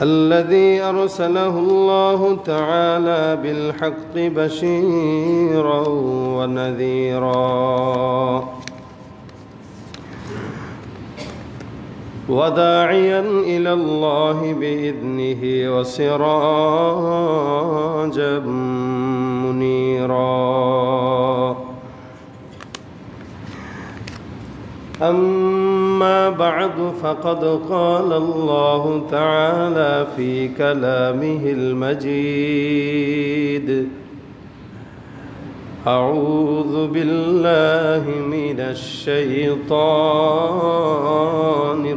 الذي أرسله الله تعالى بالحق بشيرا ونذيرا وداعيا إلى الله بإذنه وسراجا منيرا. أما بعد فقد قال الله تعالى في كلامه المجيد: أعوذ بالله من الشيطان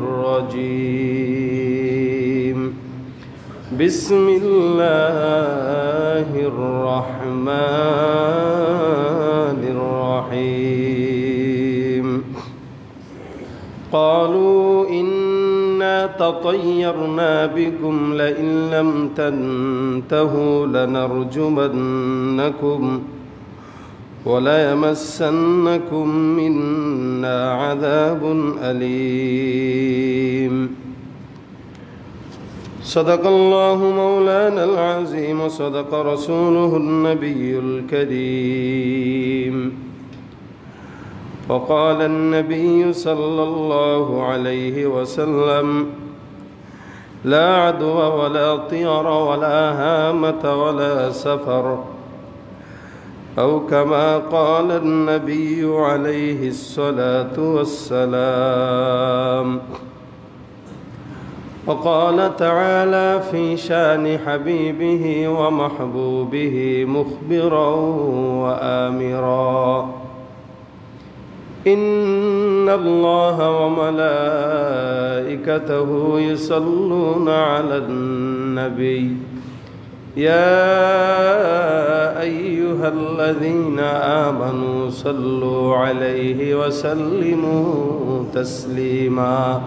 الرجيم. بسم الله الرحمن الرحيم. قالوا إنا تطيرنا بكم لئن لم تنتهوا لنرجمنكم وليمسنكم منا عذاب أليم. صدق الله مولانا العظيم وصدق رسوله النبي الكريم. وقال النبي صلى الله عليه وسلم: لا عدوى ولا طير ولا هامة ولا سفر، أو كما قال النبي عليه الصلاة والسلام. وقال تعالى في شان حبيبه ومحبوبه مخبرا وآمرا: إن الله وملائكته يصلون على النبي يا أيها الذين آمنوا صلوا عليه وسلموا تسليما.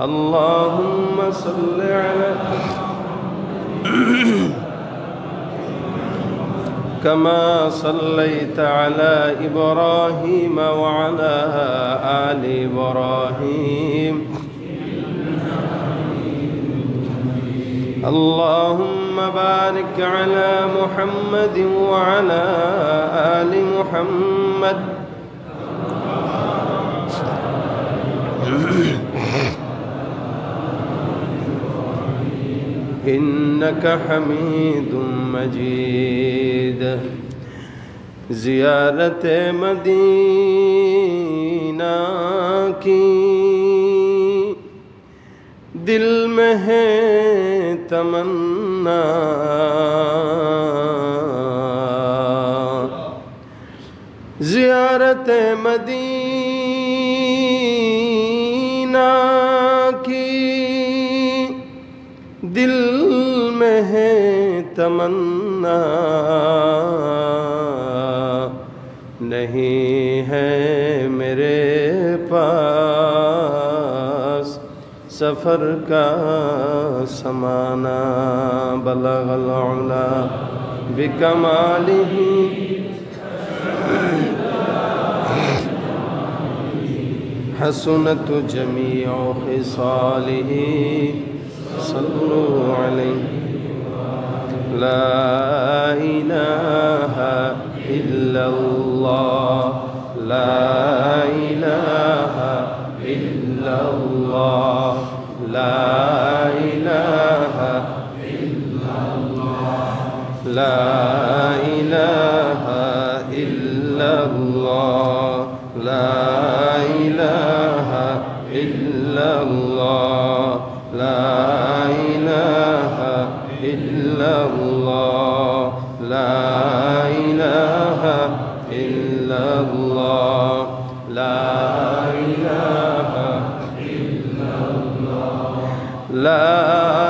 اللهم صل على كما صليت على إبراهيم وعلى آل إبراهيم. اللهم بارك على محمد وعلى آل محمد إنك حميد مجيد. زیارت مدینہ کی دل میں ہے تمنا، زیارت مدینہ کی دل میں ہے تمنا، نہیں ہے میرے پاس سفر کا سمانا. بلغ العلا بکمالہ حسنت جمیع خصالہ صلوا علیہ. لا الہ الا اللہ، لا الہ الا اللہ، لا الہ الا اللہ، لا الہ الا اللہ، لا الہ الا اللہ، لا الہ الا اللہ، لا الہ الا اللہ، لا الہ الا اللہ، لا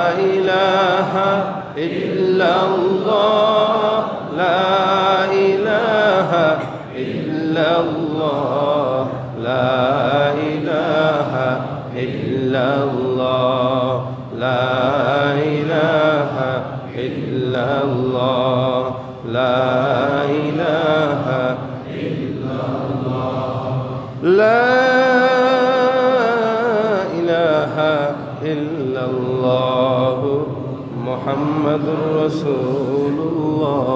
الہ الا اللہ، لا الہ الا اللہ، لا الہ الا اللہ، لا الہ الا اللہ، لا الہ الا اللہ، لا الہ الا اللہ. মুহাম্মাদুর রাসূলুল্লাহ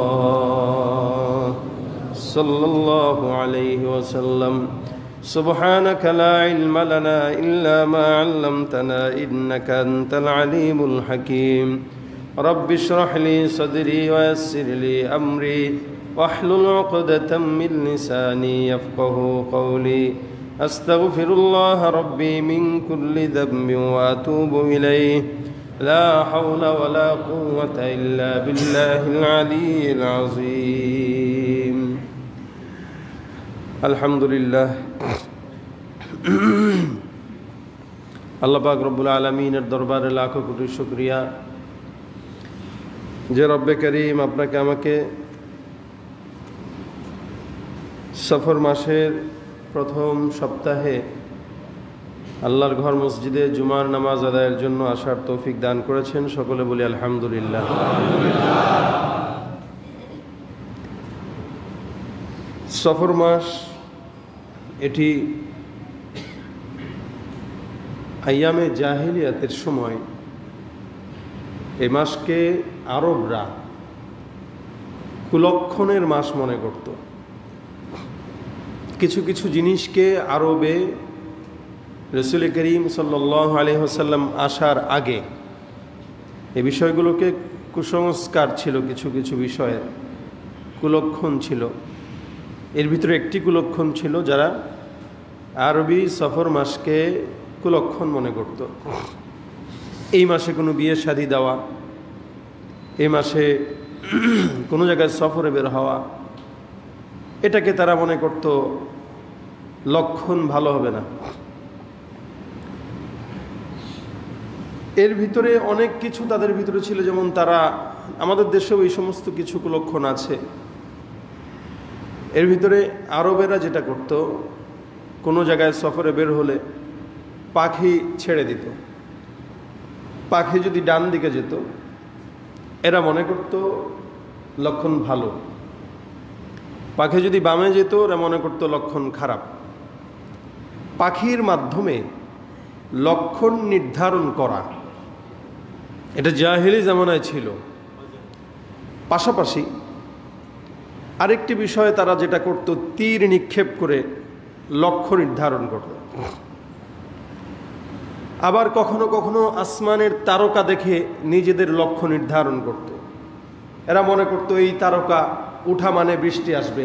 সাল্লাল্লাহু আলাইহি ওয়াসাল্লাম। সুবহানাকা লা ইলমা লানা ইল্লা মা 'আল্লামতানা ইন্নাকা আনতাল আলিমুল হাকীম। রব্বি ইশরাহ লি সাদরি ওয়া ইয়াসসির লি আমরি ওয়াহলুল 'উকদাতাম মিন লিসানি ইয়াফকাহু কওলি। আস্তাগফিরুল্লাহ রাব্বি মিন কুল্লি যামবিন ওয়া আতুবু ইলাইহি। লা হাওলা ওয়া লা কুওয়াতা ইল্লা বিল্লাহিল আলিয়্যিল আযীম। আলহামদুলিল্লাহ, আল্লাহ পাক রব্বুল আলামিনের দরবারে লাখো কোটি শুকরিয়া যে রব্বে করিম আপনাকে আমাকে সফর মাসের প্রথম সপ্তাহে আল্লাহর ঘর মসজিদে জুমার নামাজ আদায়ের জন্য আসার তৌফিক দান করেছেন। সকলে বলি আলহামদুলিল্লাহ। সফর মাস এটি আইয়ামে জাহিলিয়াতের সময় এই মাসকে আরবরা কুলক্ষণের মাস মনে করত। কিছু কিছু জিনিসকে আরবে রাসূল করিম সাল্লাল্লাহু আলাইহি ওয়াসাল্লাম আসার আগে এই বিষয়গুলোকে কুসংস্কার ছিল, কিছু কিছু বিষয়ের কুলক্ষণ ছিল। এর ভিতরে একটি কুলক্ষণ ছিল যারা আরবি সফর মাসকে কুলক্ষণ মনে করত। এই মাসে কোনো বিয়ে শাদী দেওয়া, এই মাসে কোনো জায়গায় সফরে বের হওয়া, এটাকে তারা মনে করত লক্ষণ ভালো হবে না। এর ভিতরে অনেক কিছু তাদের ভিতরে ছিল, যেমন তারা, আমাদের দেশেও এই সমস্ত কিছু কুলক্ষণ আছে। এর ভিতরে আরবেরা যেটা করত, কোনো জায়গায় সফরে বের হলে পাখি ছেড়ে দিত। পাখি যদি ডান দিকে যেত এরা মনে করত লক্ষণ ভালো, পাখি যদি বামে যেত এরা মনে করত লক্ষণ খারাপ। পাখির মাধ্যমে লক্ষণ নির্ধারণ করা এটা জাহেলি জামানায় ছিল। পাশাপাশি আরেকটি বিষয়ে তারা যেটা করত, তীর নিক্ষেপ করে লক্ষ্য নির্ধারণ করত। আবার কখনো কখনো আসমানের তারকা দেখে নিজেদের লক্ষ্য নির্ধারণ করত। এরা মনে করত এই তারকা উঠা মানে বৃষ্টি আসবে,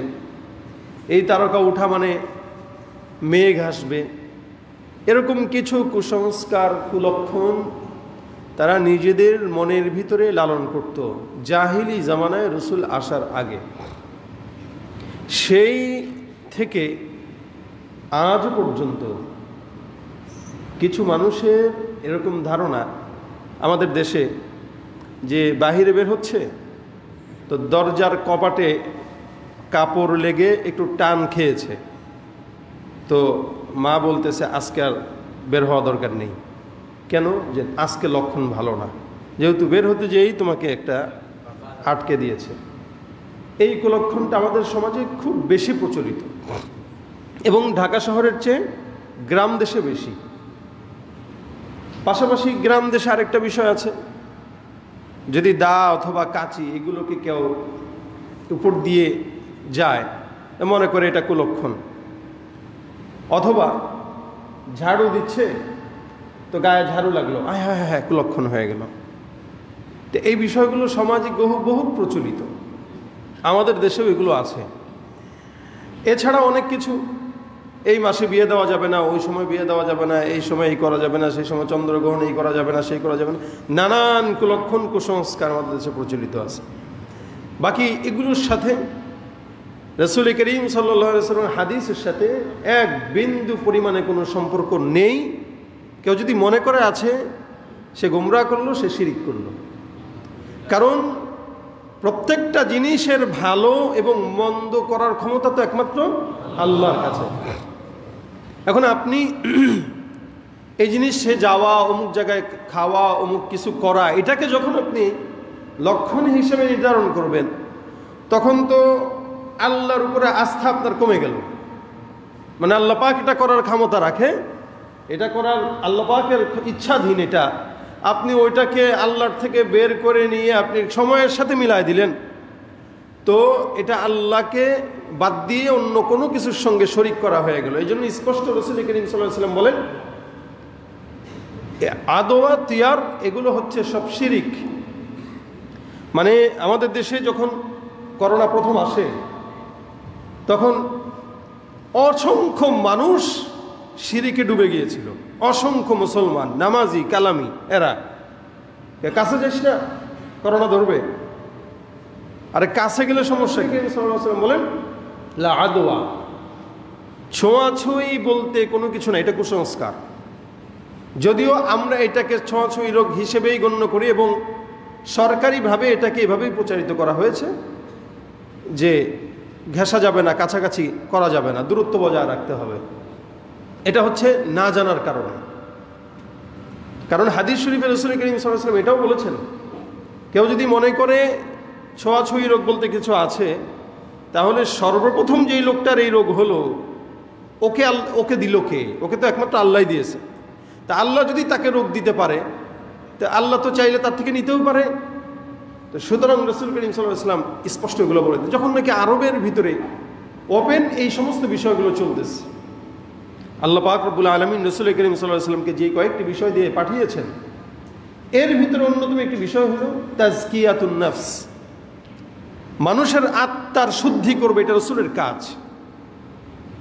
এই তারকা উঠা মানে মেঘ আসবে। এরকম কিছু কুসংস্কার, কুলক্ষণ তারা নিজেদের মনের ভিতরে লালন করত জাহিলি জামানায় রাসূল আসার আগে। সেই থেকে আজ পর্যন্ত কিছু মানুষের এরকম ধারণা আমাদের দেশে, যে বাহিরে বের হচ্ছে তো দরজার কপাটে কাপড় লেগে একটু টান খেয়েছে, তো মা বলতেছে আজকে আর বের হওয়া দরকার নেই। কেন? যে আজকে লক্ষণ ভালো না, যেহেতু বের হতে যেই তোমাকে একটা আটকে দিয়েছে। এই কুলক্ষণটা আমাদের সমাজে খুব বেশি প্রচলিত, এবং ঢাকা শহরের চেয়ে গ্রাম দেশে বেশি। পাশাপাশি গ্রাম দেশে আরেকটা বিষয় আছে, যদি দা অথবা কাঁচি এগুলোকে কেউ উপর দিয়ে যায় মনে করে এটা কুলক্ষণ। অথবা ঝাড়ু দিচ্ছে তো গায়ে ঝাড়ু লাগলো, হ্যাঁ হ্যাঁ হ্যাঁ কুলক্ষণ হয়ে গেল। তো এই বিষয়গুলো সমাজে বহু প্রচলিত, আমাদের দেশেও এগুলো আছে। এছাড়া অনেক কিছু, এই মাসে বিয়ে দেওয়া যাবে না, ওই সময় বিয়ে দেওয়া যাবে না, এই সময় এই করা যাবে না, সেই সময় চন্দ্রগ্রহণ এই করা যাবে না, সেই করা যাবে না, নানান কুলক্ষণ কুসংস্কার আমাদের দেশে প্রচলিত আছে। বাকি এগুলোর সাথে রাসূল করিম সাল্লাল্লাহু আলাইহি ওয়াসাল্লাম হাদিসের সাথে এক বিন্দু পরিমাণে কোনো সম্পর্ক নেই। কেউ যদি মনে করে আছে, সে গোমরাহ করলো, সে শিরিক করলো। কারণ প্রত্যেকটা জিনিসের ভালো এবং মন্দ করার ক্ষমতা তো একমাত্র আল্লাহর কাছে। এখন আপনি এই জিনিসে যাওয়া, অমুক জায়গায় খাওয়া, অমুক কিছু করা, এটাকে যখন আপনি লক্ষণ হিসেবে নির্ধারণ করবেন, তখন তো আল্লাহর উপরে আস্থা আপনার কমে গেল। মানে আল্লাহ পাক এটা করার ক্ষমতা রাখে, এটা করার আল্লাহ পাকের ইচ্ছাধীন এটা, আপনি ওইটাকে আল্লাহর থেকে বের করে নিয়ে আপনি সময়ের সাথে মিলায় দিলেন, তো এটা আল্লাহকে বাদ দিয়ে অন্য কোনো কিছুর সঙ্গে শরিক করা হয়ে গেল। এই জন্য স্পষ্ট রাসূল করিম সাল্লাল্লাহু আলাইহি ওয়াসাল্লাম বলেন, আদোয়া তিয়ার এগুলো হচ্ছে সব শিরিক। মানে আমাদের দেশে যখন করোনা প্রথম আসে, তখন অসংখ্য মানুষ শিরিকে ডুবে গিয়েছিল, অসংখ্য মুসলমান, নামাজি, কালামি, এরা কাছে যাস না, করোনা ধরবে। আরে কাছে গেলে সমস্যা কি? সাল্লাল্লাহু আলাইহি ওয়াসাল্লাম বলেন, লা আদওয়া, ছোঁয়াছুঁই বলতে কোনো কিছু না, এটা কুসংস্কার। যদিও আমরা এটাকে ছোঁয়াছুঁই রোগ হিসেবেই গণ্য করি এবং সরকারিভাবে এটাকে এভাবেই প্রচারিত করা হয়েছে যে ঘেঁষা যাবে না, কাছাকাছি করা যাবে না, দূরত্ব বজায় রাখতে হবে। এটা হচ্ছে না জানার কারণে। কারণ হাদিস শরীফে রাসূল করিম সাল্লাল্লাহু আলাইহি ওয়াসাল্লাম এটাও বলেছেন, কেউ যদি মনে করে ছোঁয়াছুঁই রোগ বলতে কিছু আছে, তাহলে সর্বপ্রথম যেই লোকটার এই রোগ হলো ওকে দিল কে? ওকে তো একমাত্র আল্লাহই দিয়েছে। তা আল্লাহ যদি তাকে রোগ দিতে পারে, তা আল্লাহ তো চাইলে তার থেকে নিতেও পারে। তো সুতরাং রাসূল করিম সাল্লাল্লাহু আলাইহি ওয়াসাল্লাম স্পষ্ট এগুলো বলে দেন। যখন নাকি আরবের ভিতরে ওপেন এই সমস্ত বিষয়গুলো চলতেছে, আল্লাহ পাক রব্বুল আলামিন রাসূল করিম সাল্লাল্লাহু আলাইহি ওয়াসাল্লামকে যে কয়েকটি বিষয় দিয়ে পাঠিয়েছেন, এর ভিতরে অন্যতম একটি বিষয় হলো তাজকিয়াতুন নফস। মানুষের আত্মার শুদ্ধি করবে, এটা রাসূলের কাজ।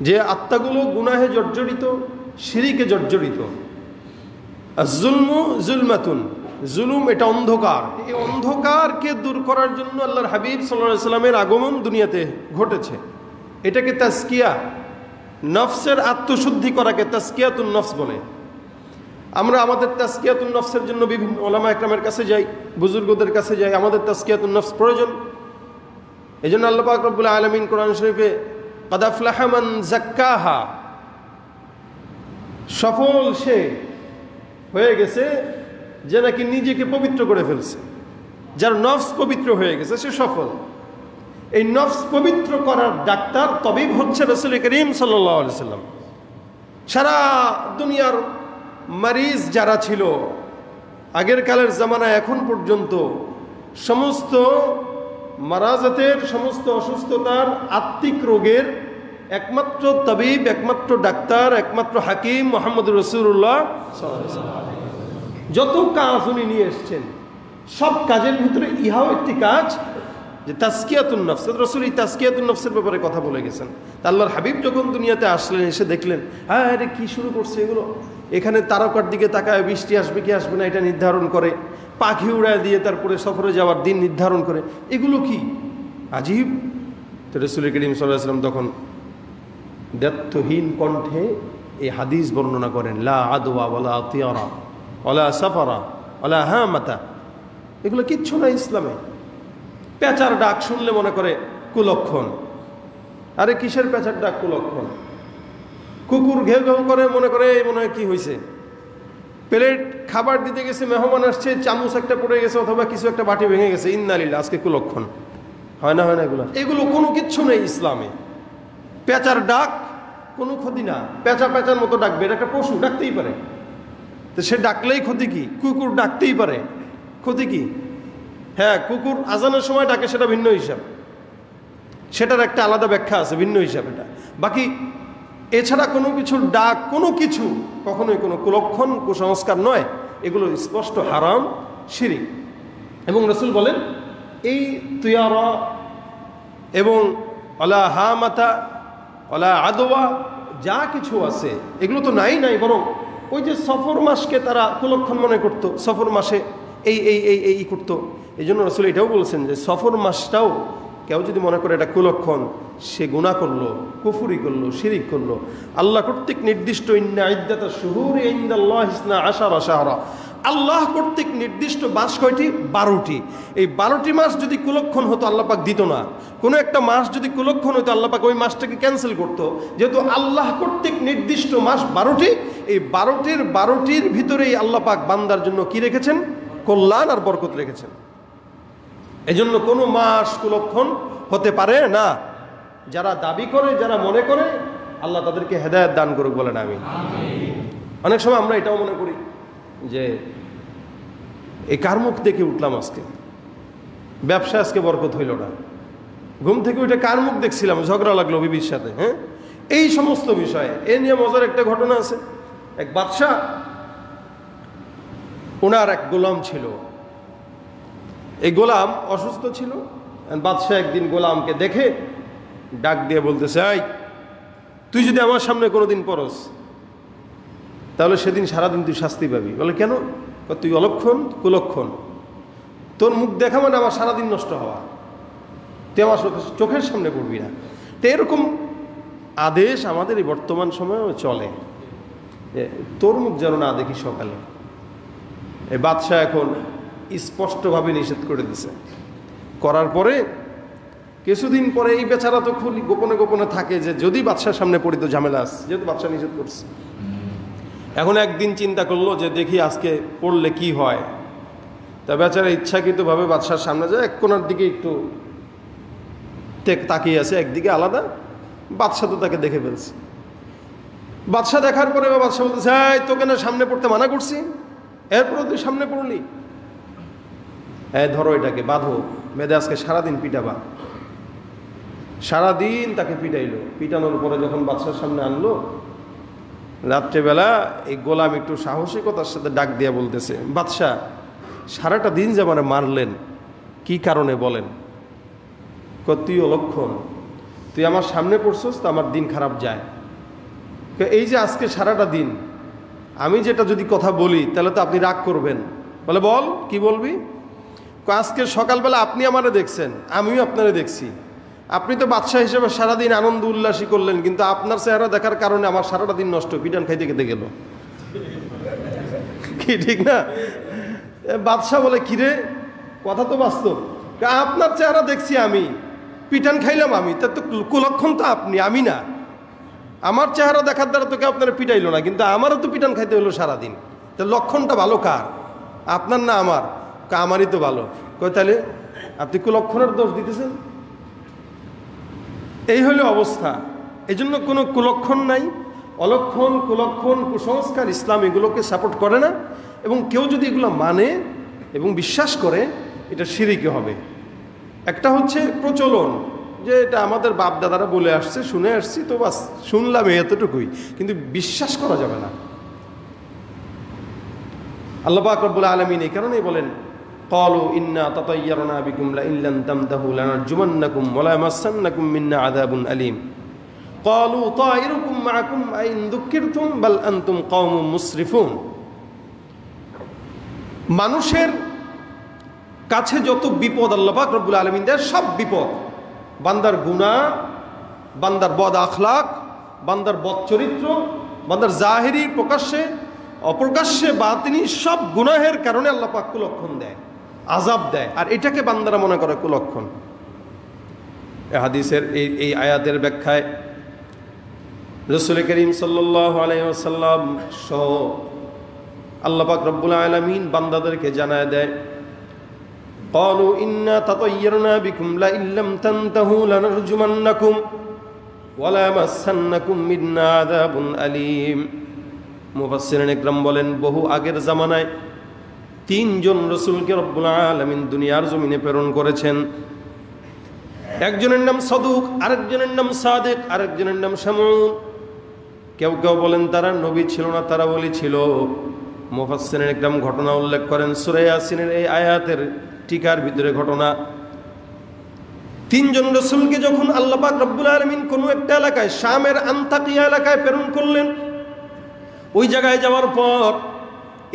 যে আত্মাগুলো গুনাহে জর্জরিত, শিরিকে জর্জরিত। আয-যুলমু যুলমাতুন, জুলুম এটা অন্ধকার। এই অন্ধকারকে দূর করার জন্য আল্লাহর হাবিব সাল্লাল্লাহু আলাইহি ওয়াসাল্লামের আগমন দুনিয়াতে ঘটেছে। এটাকে তাজকিয়া, নফসের আত্মশুদ্ধি করাকে তাজকিয়াতুন নফস বলে। আমরা আমাদের তাজকিয়াতুন নফসের জন্য বিভিন্ন ওলামা একরামের কাছে যাই, বুজুর্গদের কাছে যাই, আমাদের তাজকিয়াতুন নফস প্রয়োজন। এই জন্য আল্লাহ পাক রব্বুল আলামিন কোরআন শরীফে ক্বাদ আফলাহা মান যাক্কাহা, সফল সে হয়ে গেছে যে নাকি নিজেকে পবিত্র করে ফেলছে। যার নফস পবিত্র হয়ে গেছে সে সফল। এই নফস পবিত্র করার ডাক্তার তবিব হচ্ছে রাসূল করিম সাল্লাল্লাহু আলাইহি ওয়াসাল্লাম। সারা দুনিয়ার মারিজ যারা ছিল আগের কালের জামানায় এখন পর্যন্ত, সমস্ত মারাজাতের, সমস্ত অসুস্থতার, আত্মিক রোগের একমাত্র তবিব, একমাত্র ডাক্তার, একমাত্র হাকিম মুহাম্মদুর রাসূলুল্লাহ সাল্লাল্লাহু আলাইহি ওয়াসাল্লাম। যত কাজ উনি নিয়ে এসছেন, সব কাজের ভিতরে ইহাও একটি কাজ যে তাজকিয়াতুন নফস। রাসূল এই তাজকিয়াতুন নফসের ব্যাপারে কথা বলে গেছেন। আল্লাহর হাবিব যখন দুনিয়াতে আসলেন, এসে দেখলেন আরে কি শুরু করছে এগুলো, এখানে তারকার দিকে তাকায় বৃষ্টি আসবে কি আসবে না এটা নির্ধারণ করে, পাখি উড়ায় দিয়ে তারপরে সফরে যাওয়ার দিন নির্ধারণ করে, এগুলো কি আজীব। তো রাসূল করিম সাল্লাল্লাহু আলাইহি ওয়াসাল্লাম তখন দ্ব্যর্থহীন কণ্ঠে এই হাদিস বর্ণনা করেন, লা আদওয়া ওয়ালা তিয়ারা ওয়ালা সাফারা ওয়ালা হামাতা, এগুলো কিচ্ছু না ইসলামে। পেঁচার ডাক শুনলে মনে করে কুলক্ষণ। আরে কিসের পেঁচার ডাক কুলক্ষণ? কুকুর ঘেউ ঘেউ করে মনে করে মনে হয় কি হয়েছে, প্লেট খাবার দিতে গেছে, মেহমান আসছে, চামচ একটা পড়ে গেছে অথবা কিছু একটা বাটি ভেঙে গেছে, ইন্নালিল্লাহ, আজকে কুলক্ষণ। হয় না, হয় না, এগুলো কোনো কিচ্ছু নেই ইসলামে। পেঁচার ডাক কোনো ক্ষতি না। পেঁচা পেঁচার মতো ডাকবে, এটা একটা পশু, ডাকতেই পারে। তো সে ডাকলেই ক্ষতি কি? কুকুর ডাকতেই পারে, ক্ষতি কি? হ্যাঁ, কুকুর আজানের সময় ডাকে, সেটা ভিন্ন হিসাব, সেটার একটা আলাদা ব্যাখ্যা আছে, ভিন্ন হিসাব এটা। বাকি এছাড়া কোনো কিছুর ডাক, কোনো কিছু কখনোই কোনো কুলক্ষণ, কুসংস্কার নয়, এগুলো স্পষ্ট হারাম, শিরিক। এবং রাসূল বলেন এই তুয়ারা এবং ওয়ালা হামাতা ওয়ালা আদওয়া যা কিছু আছে এগুলো তো নাই, বরং ওই যে সফর মাসকে তারা কুলক্ষণ মনে করতো, সফর মাসে এই এই এই এই করতো। এই জন্য রাসূল এটাও বলেছেন যে সফর মাসটাও কেউ যদি মনে করে এটা কুলক্ষণ, সে গুনাহ করলো, কুফরি করলো, শিরিক করলো। আল্লাহ কর্তৃক নির্দিষ্ট ইন্না ইদ্দাতাশ শুহুরি ইনদাল্লাহি 12 শাহরা, আল্লাহ কর্তৃক নির্দিষ্ট মাস কয়টি? 12টি। এই 12টি মাস যদি কুলক্ষণ হতো আল্লাহ পাক দিত না। কোনো একটা মাস যদি কুলক্ষণ হতো আল্লাহ পাক ওই মাসটাকে ক্যান্সেল করতো। যেহেতু আল্লাহ কর্তৃক নির্দিষ্ট মাস 12টি, এই 12টির ভিতরেই আল্লাহ পাক বান্দার জন্য কি রেখেছেন? কল্যাণ আর বরকত রেখেছেন। এজন্য কোনো মাস কুলক্ষণ হতে পারে না। যারা দাবি করে, যারা মনে করে, আল্লাহ তাদেরকে হেদায়েত দান করুক বলেন আমিন। অনেক সময় আমরা এটাও মনে করি যে এই কার মুখ দেখে উঠলাম আজকে, ব্যবসা আজকে বরকত হইল না, ঘুম থেকে উঠে কার মুখ দেখছিলাম, ঝগড়া লাগলো বিবির সাথে। হ্যাঁ, এই সমস্ত বিষয়ে এ নিয়ে মজার একটা ঘটনা আছে। এক বাদশাহ, ওনার এক গোলাম ছিল, এই গোলাম অসুস্থ ছিল। বাদশাহ একদিন গোলামকে দেখে ডাক দিয়ে বলতেছে, এই তুই যদি আমার সামনে কোনোদিন পড়স তাহলে সেদিন সারাদিন তুই শাস্তি পাবি। বলে কেন? তুই অলক্ষণ কুলক্ষণ, তোর মুখ দেখা মানে আমার সারাদিন নষ্ট হওয়া, তুই আমার চোখের সামনে পড়বি না। তো এরকম আদেশ আমাদের এই বর্তমান সময়েও চলে, তোর মুখ যেন না দেখি সকালে। এই বাদশাহ এখন স্পষ্টভাবে নিষেধ করে দিছে। করার পরে কিছুদিন পরে এই বেচারা তো খুব গোপনে গোপনে থাকে যে যদি বাদশার সামনে পড়ি তো ঝামেলা আছে, যেহেতু বাদশাহ নিষেধ করছে। এখন একদিন চিন্তা করলো যে দেখি আজকে পড়লে কি হয়। তা বেচারা ইচ্ছাকৃতভাবে বাদশার সামনে যায়, এক কোনার দিকে একটু তাকিয়ে আছে, একদিকে আলাদা। বাদশাহ তো তাকে দেখে ফেলছে। বাদশাহ দেখার পরে বাদশাহ বলতেছে, এই তোকে না সামনে পড়তে মানা করছি, এরপরে তুই সামনে পড়লি, হ্যাঁ ধরো এটাকে বাঁধো, মেয়েদের আজকে সারাদিন পিটাবা। সারাদিন তাকে পিটাইলো। পিটানোর পরে যখন বাদশার সামনে আনলো, রাত্রেবেলা এই গোলাম একটু সাহসিকতার সাথে ডাক দিয়া বলতেছে, বাদশাহ সারাটা দিন যে মানে মারলেন, কি কারণে বলেন? তুই অলক্ষণ, তুই আমার সামনে পড়ছস তো আমার দিন খারাপ যায়। এই যে আজকে সারাটা দিন আমি যেটা যদি কথা বলি তাহলে তো আপনি রাগ করবেন। বলে বল, কি বলবি? আজকে সকালবেলা আপনি আমারে দেখছেন, আমিও আপনারে দেখছি। আপনি তো বাদশাহ হিসেবে সারাদিন আনন্দ উল্লাসী করলেন, কিন্তু আপনার চেহারা দেখার কারণে আমার সারাটা দিন নষ্ট, পিটান খাইতে খেতে গেল। কি ঠিক না? বাদশাহ বলে, কিরে কথা তো বাস্তব, আপনার চেহারা দেখছি আমি, পিটান খাইলাম আমি, তার তো কুলক্ষণ তো আপনি, আমি না। আমার চেহারা দেখার দ্বারা তোকে আপনারা পিটাইলো না, কিন্তু আমারও তো পিটান খাইতে হলো সারাদিন। তা লক্ষণটা ভালো কার, আপনার না আমার? আমারই তো ভালো। কয় তাহলে আপনি কুলক্ষণের দোষ দিতেছেন? এই হলো অবস্থা। এই জন্য কোনো কুলক্ষণ নাই, অলক্ষণ কুলক্ষণ কুসংস্কার ইসলাম এগুলোকে সাপোর্ট করে না। এবং কেউ যদি এগুলো মানে এবং বিশ্বাস করে, এটা শিরকি হবে। একটা হচ্ছে প্রচলন, যে এটা আমাদের বাপ দাদারা বলে আসছে, শুনে আসছি, তো বাস শুনলাম এতটুকুই, কিন্তু বিশ্বাস করা যাবে না। আল্লাহ পাক রব্বুল আলামিন এই কারণেই বলেন, ক্বালু ইন্না তাতায়্যারনা বিকুম লা ইন লাম তামতাহু লানারজুমান্নাকুম ওয়া লা ইয়ামাসসান্নাকুম মিন্না আযাবুন আলীম। ক্বালু তায়িরুকুম মাআকুম আইন যুক্কিরতুম বাল আনতুম কওমুম মুসরিফুন। মানুষের কাছে যত বিপদ আল্লাহ পাক রব্বুল আলামিন দেয়, সব বিপদ, বান্দার গুনাহ, বান্দার বদ আখলাক, বান্দার বদ চরিত্র, বান্দার জাহেরি প্রকাশ্যে অপ্রকাশ্যে বাতিনি সব গুনাহের কারণে আল্লাহ পাক কুলক্ষণ দেয়, আযাব দেয়। আর এটাকে বান্দারা মনে করে কুলক্ষণ। এই হাদিসের এই আয়াতের ব্যাখ্যায় রাসূল করিম সাল্লাল্লাহু আলাইহি ওয়াসাল্লাম সহ আল্লাহ পাক রব্বুল আলামিন বান্দাদেরকে জানায় দেয়, ক্বালু ইন্না তাতায়্যারনা বিকুম লা ইন লাম তানতাহু লানারজুমান্নাকুম ওয়া লা ইয়ামাসসান্নাকুম মিন্না আযাবুন আলীম। মুফাসসিরিন ইকরাম বলেন, বহু আগের জামানায় তিনজন রাসূলকে রব্বুল আলামিন দুনিয়ার জমিনে প্রেরণ করেছেন। একজনের নাম সাদুক, আরেকজনের নাম সাদিক, আরেকজনের নাম শামউন। কেউ কেউ বলেন তারা নবী ছিল না, তারা ওলি ছিল। মুফাসসিরিন ইকরাম ঘটনা উল্লেখ করেন সূরা ইয়াসিনের এই আয়াতের টিকার ভিতরে ঘটনা। তিনজন রাসূলকে যখন আল্লাহ পাক রব্বুল আলামিন কোনো একটা এলাকায়, শামের আনতাকিয়া এলাকায় প্রেরণ করলেন, ওই জায়গায় যাওয়ার পর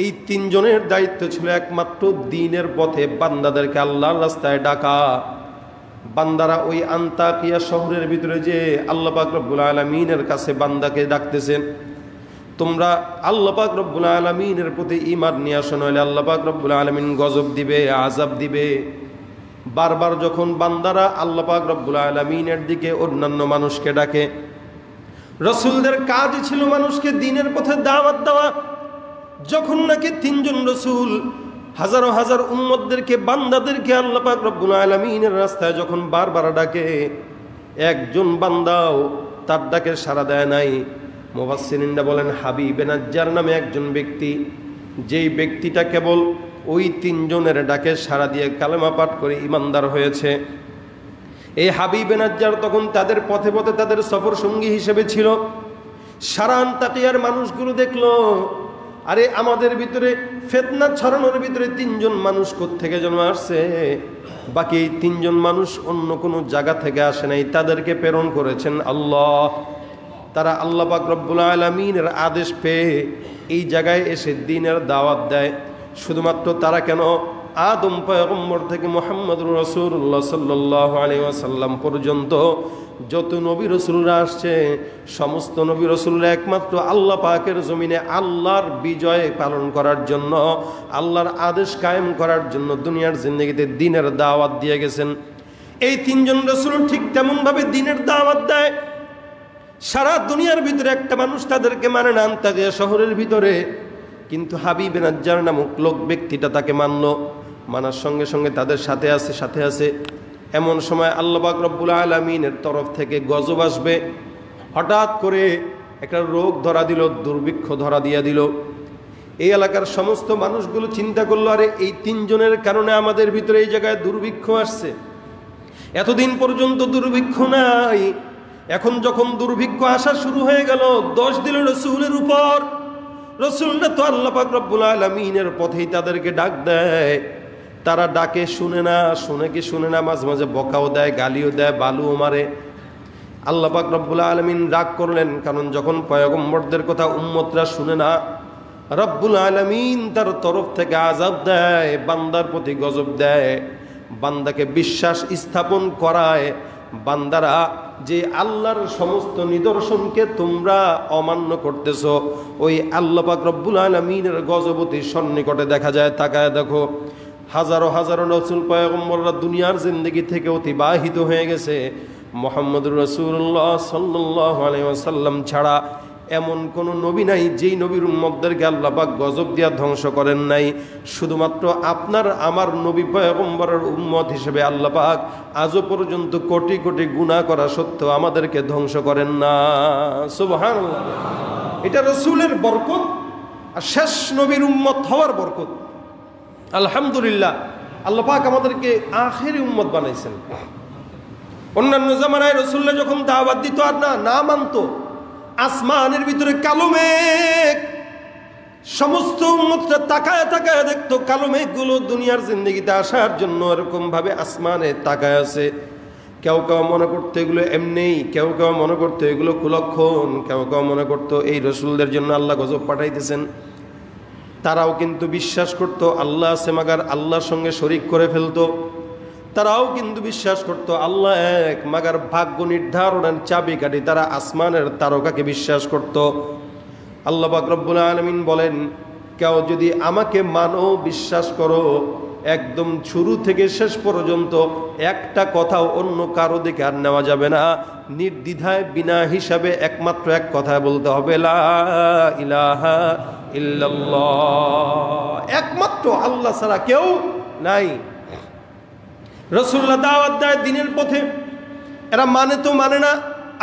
এই তিনজনের দায়িত্ব ছিল একমাত্র দ্বীনের পথে বান্দাদেরকে আল্লাহর রাস্তায় ডাকা। বান্দারা ওই আনতাকিয়া শহরের ভিতরে যে আল্লাহ পাক রব্বুল আলামিনের কাছে বান্দাকে ডাকতেছেন, তোমরা আল্লাহ পাক রব্বুল আলামিনের প্রতি ঈমান নিয়ে আসো, নইলে আল্লাহ পাক রব্বুল আলামিন গজব দিবে, আযাব দিবে। বারবার যখন বান্দারা আল্লাহ পাক রব্বুল আলামিনের দিকে অন্যান্য মানুষকে ডাকে, রাসূলদের কাজই ছিল মানুষকে দ্বীনের পথে দাওয়াত দেওয়া। যখন নাকি তিনজন রাসূল হাজারো হাজার উম্মতদেরকে, বান্দাদেরকে আল্লাহ পাক রব্বুল আলামিনের রাস্তায় যখন বারবার ডাকে, একজন বান্দাও তার ডাকে সাড়া দেয় নাই। মুফাসসিরিনরা বলেন, হাবিব নাজ্জার নামে একজন ব্যক্তি, যেই ব্যক্তিটা কেবল ওই তিনজনের ডাকে সাড়া দিয়ে কালেমা পাঠ করে ঈমানদার হয়েছে। এই হাবিব নাজ্জার তখন তাদের পথে পথে তাদের সফর সঙ্গী হিসেবে ছিল। সারা আন্তাকিয়ার মানুষগুলো দেখলো, আরে আমাদের ভিতরে ফিতনা ছড়ানোর ভিতরে তিনজন মানুষ কোত্থেকে যেন আসছে, বাকি এই তিনজন মানুষ অন্য কোনো জায়গা থেকে আসে নাই, তাদেরকে প্রেরণ করেছেন আল্লাহ। তারা আল্লাহ পাক রব্বুল আলামিনের আদেশ পেয়ে এই জায়গায় এসে দ্বীনের দাওয়াত দেয়। শুধুমাত্র তারা কেন, আদম পয়গম্বর থেকে মুহাম্মদুর রাসূলুল্লাহ সাল্লাল্লাহু আলাইহি ওয়াসাল্লাম পর্যন্ত যত নবী রাসূলরা আসছে, সমস্ত নবী রাসূলরা একমাত্র আল্লাহ পাকের জমিনে আল্লাহর বিজয় পালন করার জন্য, আল্লাহর আদেশ কায়েম করার জন্য দুনিয়ার জিন্দেগিতে দ্বীনের দাওয়াত দিয়ে গেছেন। এই তিনজন রাসূল ঠিক তেমনভাবে দ্বীনের দাওয়াত দেয়। সারা দুনিয়ার ভিতরে একটা মানুষ তাদেরকে মানে না, আন্তাকিয়া শহরের ভিতরে, কিন্তু হাবিব নাজ্জার নামক লোক ব্যক্তিটা তাকে মানল। মানার সঙ্গে সঙ্গে তাদের সাথে আছে। এমন সময় আল্লাহ পাক রব্বুল আলামিনের তরফ থেকে গজব আসবে। হঠাৎ করে একটা রোগ ধরা দিল, দুর্ভিক্ষ ধরা দিয়া দিল। এই এলাকার সমস্ত মানুষগুলো চিন্তা করলো, আরে এই তিনজনের কারণে আমাদের ভিতরে এই জায়গায় দুর্ভিক্ষ আসছে। এতদিন পর্যন্ত দুর্ভিক্ষ নাই, এখন যখন দুর্ভিক্ষ আসা শুরু হয়ে গেল, দোষ দিল রাসূলের উপর। রাসূলরা তো আল্লাহ পাক রব্বুল আলামিনের পথেই তাদেরকে ডাক দেয়, তারা ডাকে শুনে না, মাঝে মাঝে বকাও দেয়, গালিও দেয়, বালুও মারে। আল্লাহ পাক রব্বুল আলামিন রাগ করলেন, কারণ যখন পয়গম্বরদের কথা উম্মতরা শুনে না, রব্বুল আলামিন তার তরফ থেকে আযাব দেয়, বান্দার প্রতি গজব দেয়, বান্দাকে বিশ্বাস স্থাপন করায়। বান্দারা যে আল্লাহর সমস্ত নিদর্শনকে তোমরা অমান্য করতেছো, ওই আল্লাহ পাক রব্বুল আলামিনের গজবতী সন্নিকটে দেখা যায়। তাকায় দেখো, হাজারো হাজারো রাসূল পয়গম্বররা দুনিয়ার জিন্দেগি থেকে অতিবাহিত হয়ে গেছে। মুহাম্মদুর রাসূলুল্লাহ সাল্লাল্লাহু আলাইহি ওয়াসাল্লাম ছাড়া এমন কোন নবী নাই যেই নবীর উম্মতদেরকে আল্লাহ পাক গজব দিয়া ধ্বংস করেন নাই। শুধুমাত্র আপনার আমার নবী পয়গম্বরের উম্মত হিসেবে আল্লাহ পাক আজও পর্যন্ত কোটি কোটি গুনাহ করা সত্ত্বেও আমাদেরকে ধ্বংস করেন না। সুবহানাল্লাহ। এটা রাসূলের বরকত আর শেষ নবীর উম্মত হওয়ার বরকত। আলহামদুলিল্লাহ, আল্লাহ পাক আমাদেরকে আখেরি উম্মত বানাইছেন। অন্যান্য জামানায় রাসূলরা যখন দাওয়াত দিত আর না মানতো, আসমানের ভিতরে কালো মেঘ, সমস্ত উম্মতরা তাকায় দেখতো কালো মেঘগুলো দুনিয়ার জিন্দেগিতে আসার জন্য এরকম ভাবে আসমানে তাকায় আছে। কেউ মনে করতো এগুলো এমনি, কেউ মনে করতো এগুলো কুলক্ষণ, কেউ মনে করতো এই রাসূলদের জন্য আল্লাহ গজব পাঠাইতেছেন। তারাও কিন্তু বিশ্বাস করতো আল্লাহ আছে, মাগার আল্লাহর সঙ্গে শরীক করে ফেলতো। তারাও কিন্তু বিশ্বাস করতো আল্লাহ এক, মাগার ভাগ্য নির্ধারণের চাবিকাঠি তারা আসমানের তারকাকে বিশ্বাস করত। আল্লাহ পাক রব্বুল আলামিন বলেন, কেউ যদি আমাকে মানো, বিশ্বাস করো, একদম শুরু থেকে শেষ পর্যন্ত একটা কথাও অন্য কারো দিকে আর নেওয়া যাবে না। নির্দ্বিধায় বিনা হিসাবে একমাত্র এক কথা বলতে হবে, লা ইলাহা ইল্লাল্লাহ, একমাত্র আল্লাহ ছাড়া কেউ নাই। রাসূলুল্লাহ দাওয়াত দেয় দ্বীনের পথে, এরা মানে তো মানে না,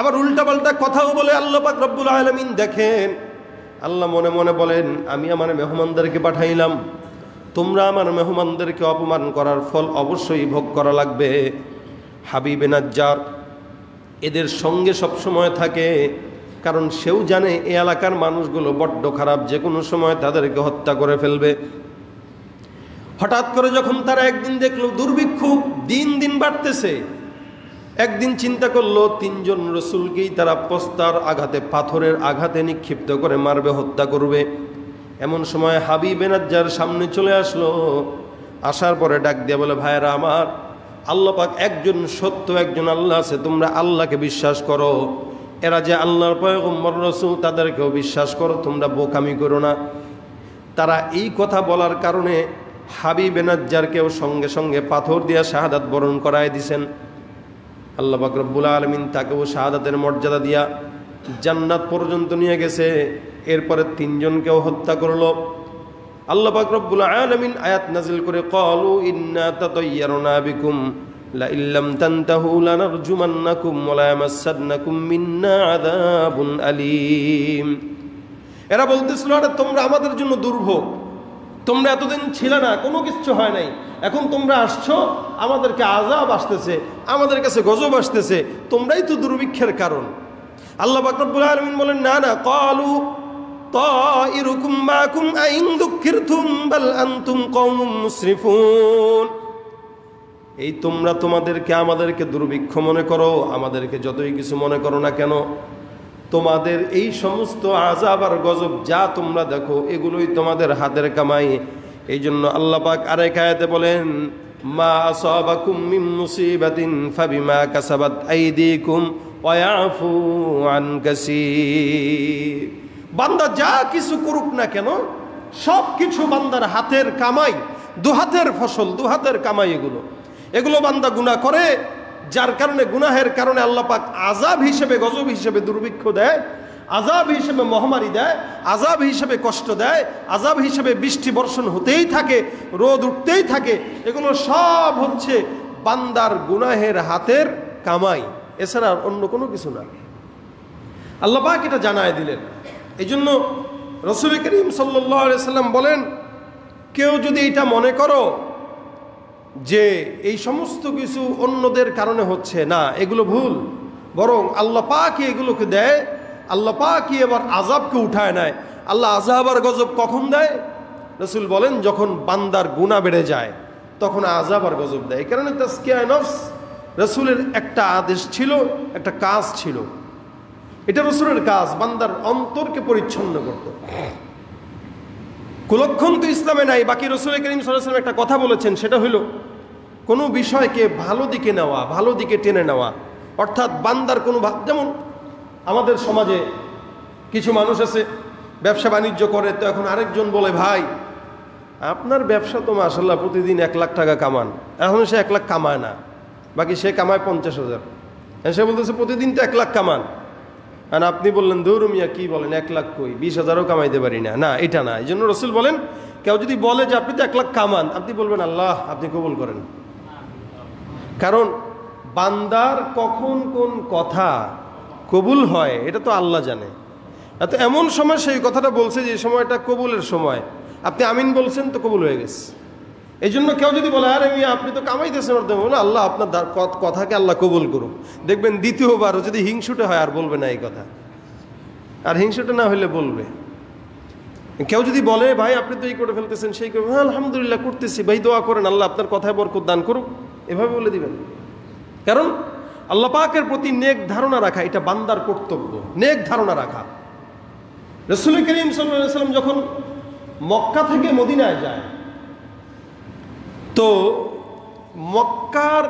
আবার উল্টাপাল্টা কথাও বলে। আল্লাহ পাক রব্বুল আলামিন দেখেন, আল্লাহ মনে মনে বলেন, আমি আমার মেহমানদেরকে পাঠাইলাম, তোমরা আমার মেহমানদেরকে অপমান করার ফল অবশ্যই ভোগ করা লাগবে। হাবিবে নাজ্জার এদের সঙ্গে সবসময় থাকে, কারণ সেও জানে এই এলাকার মানুষগুলো বড্ড খারাপ, যে কোনো সময় তাদেরকে হত্যা করে ফেলবে। হঠাৎ করে যখন তারা একদিন দেখলো দুর্ভিক্ষ দিন দিন বাড়তেছে, একদিন চিন্তা করলো তিনজন রাসূলকেই তারা পস্তার আঘাতে, পাথরের আঘাতে নিক্ষিপ্ত করে মারবে, হত্যা করবে। এমন সময় হাবিবে নাজ্জার সামনে চলে আসলো। আসার পরে ডাক দিয়ে বলে, ভাইরা আমার, আল্লাহ পাক একজন সত্য, একজন আল্লাহ আছে, তোমরা আল্লাহকে বিশ্বাস করো। এরা যে আল্লাহর পয়গম্বর রাসূল, তাদেরকেও বিশ্বাস করো, তোমরা বোকামি করো না। তারা এই কথা বলার কারণে হাবিবে নাজ্জারকেও সঙ্গে সঙ্গে পাথর দিয়া শাহাদাত বরণ করায় দিছেন। আল্লাহ পাক রব্বুল আলামিন তাকেও শাহাদাতের মর্যাদা দিয়া জান্নাত পর্যন্ত নিয়ে গেছে। এরপরে তিনজনকেও হত্যা করলো। আল্লাহ পাক রব্বুল আলামিন আয়াত নাজিল করে, ক্বালু ইন্না তাতায়্যারনা বিকুম লা ইল্লাম তানতাহু লানারজুমান্নাকুম ওয়া লা ইয়ামাসসান্নাকুম মিন্না আযাবুন আলীম। এরা বলতেছিল, আরে তোমরা আমাদের জন্য দুর্ভোগ, তোমরা এতদিন ছিলে না, কোনো কিছু হয় নাই, এখন তোমরা আসছো, আমাদেরকে আযাব আসতেছে, আমাদের কাছে গজব আসতেছে, তোমরাই তো দুর্ভিক্ষের কারণ। আল্লাহ পাক রব্বুল আলামিন বলেন, না না, ক্বালু তাইরুকুম মাকুম আইন যুক্কিরতুম বাল আনতুম কওমুম মুসরিফুন। এই তোমরা তোমাদেরকে আমাদেরকে দুর্ভিক্ষ মনে করো, আমাদেরকে যতই কিছু মনে করো না কেন, তোমাদের এই সমস্ত আযাব আর গজব যা তোমরা দেখো এগুলোই তোমাদের হাতের কামাই। এই জন্য আল্লাহ পাক আরেক আয়াতে বলেন, মা আসাবাকুম মিন মুসিবাতিন ফাবিমা কাসাবাত আইদিকুম ওয়া ইয়াফু আন কাসীর। বান্দা যা কিছু করুক না কেন, সব কিছু বান্দার হাতের কামাই, দুহাতের ফসল, দুহাতের কামাই। এগুলো বান্দা গুনাহ করে, যার কারণে গুনাহের কারণে আল্লাহ পাক আযাব হিসেবে, গজব হিসেবে দুর্ভিক্ষ দেয়, আযাব হিসেবে মহামারী দেয়, আযাব হিসেবে কষ্ট দেয়, আযাব হিসেবে বৃষ্টি বর্ষণ হতেই থাকে, রোদ উঠতেই থাকে। এগুলো সব হচ্ছে বান্দার গুনাহের হাতের কামাই, এছাড়া অন্য কোনো কিছু না। আল্লাহ পাক এটা জানায় দিলেন। এই জন্য রাসূল করিম সাল্লাল্লাহু আলাইহি সাল্লাম বলেন, কেউ যদি এটা মনে করো যে এই সমস্ত কিছু অন্যদের কারণে হচ্ছে, না, এগুলো ভুল, বরং আল্লাহ পাকই এগুলোকে দেয়, আল্লাহ পাকই এবার আযাবকে উঠায় নেয়। আল্লাহ আযাব আর গজব কখন দেয়? রাসূল বলেন, যখন বান্দার গুনাহ বেড়ে যায় তখন আযাব আর গজব দেয়। এই কারণে তাজকিয়ায়ে নফস রাসূলের একটা আদেশ ছিল, একটা কাজ ছিল, এটা রাসূলের কাজ, বান্দার অন্তরকে পরিচ্ছন্ন করত। কুলক্ষণ তো ইসলামে নাই। বাকি রাসূল করিম সাল্লাল্লাহু আলাইহি ওয়াসাল্লাম একটা কথা বলেছেন, সেটা হলো কোনো বিষয়কে ভালো দিকে নেওয়া, ভালো দিকে টেনে নেওয়া। অর্থাৎ বান্দার কোনো, যেমন আমাদের সমাজে কিছু মানুষ আছে ব্যবসা বাণিজ্য করে, তো এখন আরেকজন বলে, ভাই আপনার ব্যবসা তো মাশাআল্লাহ প্রতিদিন 1 লাখ টাকা কামান, এখন সে 1 লাখ কামায় না, বাকি সে কামায় 50,000। সে বলতেছে প্রতিদিন তো 1 লাখ কামান, আর আপনি বললেন দূর মিয়া কি বলেন, 1 লাখ কই, 20,000ও কামাইতে পারি না। না, এটা না। এই জন্য রাসূল বলেন, কেউ যদি বলে যে আপনি তো 1 লাখ কামান, আপনি বলবেন আল্লাহ আপনি কবুল করেন। কারণ বান্দার কখন কোন কথা কবুল হয় এটা তো আল্লাহ জানে। এত এমন সময় সেই কথাটা বলছে যে সময়টা কবুলের সময়, আপনি আমিন বলছেন তো কবুল হয়ে গেছে। এই জন্য কেউ যদি বলে, আরে মিয়া আপনি তো কামাইতেছেন, বলে আল্লাহ আপনার কথাকে আল্লাহ কবুল করুক, দেখবেন দ্বিতীয়বারও যদি হিংসুটে হয় আর বলবে না এই কথা, আর হিংসুটে না হইলে বলবে। কেউ যদি বলে, ভাই আপনি তো এই করে ফেলতেছেন, সেই করবেন, হ্যাঁ আলহামদুলিল্লাহ করতেছি, ভাই দোয়া করেন আল্লাহ আপনার কথায় বরকত দান করুক, এভাবে বলে দিবেন। কারণ আল্লাহ পাকের প্রতি নেক ধারণা রাখা এটা বান্দার কর্তব্য, নেক ধারণা রাখা। রাসূল করিম সাল্লাল্লাহু আলাইহি ওয়াসাল্লাম যখন মক্কা থেকে মদিনায় যায়, তো মক্কার